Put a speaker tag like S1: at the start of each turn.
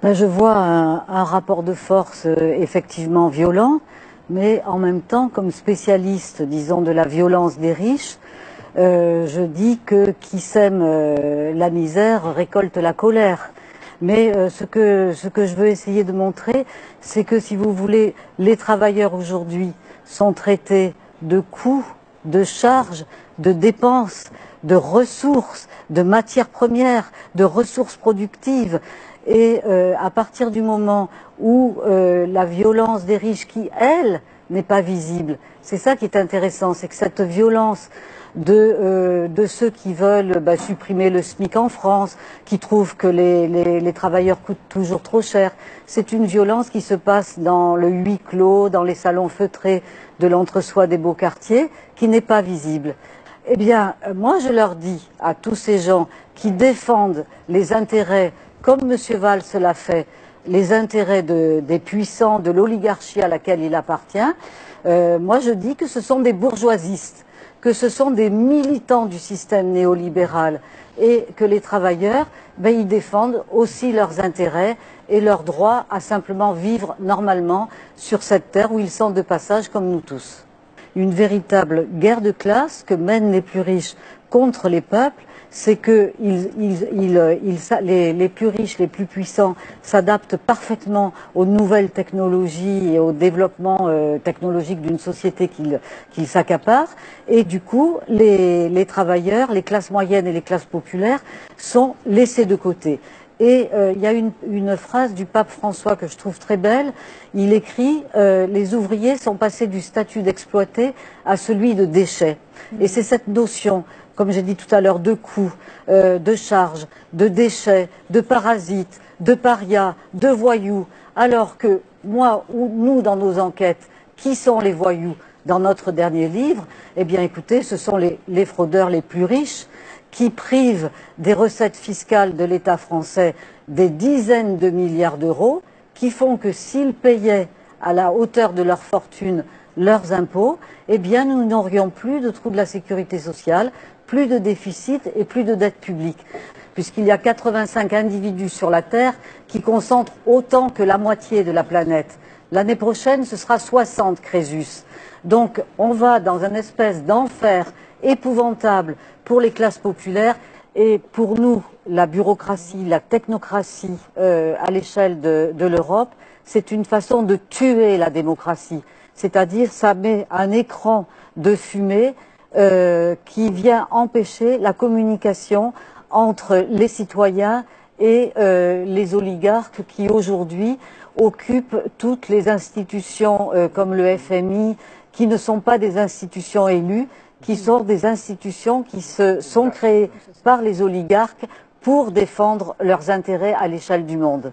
S1: Ben, je vois un rapport de force effectivement violent, mais en même temps, comme spécialiste, disons, de la violence des riches, je dis que qui sème la misère récolte la colère. Mais ce que je veux essayer de montrer, c'est que si vous voulez, les travailleurs aujourd'hui sont traités de coûts, de charges, de dépenses, de ressources, de matières premières, de ressources productives. Et à partir du moment où la violence des riches, qui, elle, n'est pas visible, c'est ça qui est intéressant, c'est que cette violence de ceux qui veulent supprimer le SMIC en France, qui trouvent que les travailleurs coûtent toujours trop cher, c'est une violence qui se passe dans le huis clos, dans les salons feutrés de l'entre-soi des beaux quartiers, qui n'est pas visible. Eh bien, moi je leur dis à tous ces gens qui défendent les intérêts, comme M. Valls l'a fait, les intérêts des puissants, de l'oligarchie à laquelle il appartient, moi je dis que ce sont des bourgeoisistes, que ce sont des militants du système néolibéral et que les travailleurs, ils défendent aussi leurs intérêts et leur droit à simplement vivre normalement sur cette terre où ils sont de passage comme nous tous. Une véritable guerre de classe que mènent les plus riches contre les peuples, c'est que les plus riches, les plus puissants s'adaptent parfaitement aux nouvelles technologies et au développement technologique d'une société qu'ils s'accaparent, et du coup les travailleurs, les classes moyennes et les classes populaires sont laissés de côté. Et il y a une phrase du pape François que je trouve très belle. Il écrit les ouvriers sont passés du statut d'exploité à celui de déchet. Et c'est cette notion, comme j'ai dit tout à l'heure, de coût, de charge, de déchets, de parasites, de parias, de voyous. Alors que moi, ou nous, dans nos enquêtes, qui sont les voyous dans notre dernier livre? Eh bien, écoutez, ce sont les fraudeurs les plus riches, qui privent des recettes fiscales de l'État français des dizaines de milliards d'euros, qui font que s'ils payaient à la hauteur de leur fortune leurs impôts, eh bien nous n'aurions plus de trou de la sécurité sociale, plus de déficit et plus de dette publique. Puisqu'il y a 85 individus sur la Terre qui concentrent autant que la moitié de la planète. L'année prochaine, ce sera 60 Crésus. Donc on va dans une espèce d'enfer épouvantable pour les classes populaires, et pour nous, la bureaucratie, la technocratie à l'échelle de l'Europe, c'est une façon de tuer la démocratie. C'est-à-dire, ça met un écran de fumée qui vient empêcher la communication entre les citoyens et les oligarques qui aujourd'hui occupent toutes les institutions comme le FMI, qui ne sont pas des institutions élues, qui sont des institutions qui sont créées par les oligarques pour défendre leurs intérêts à l'échelle du monde.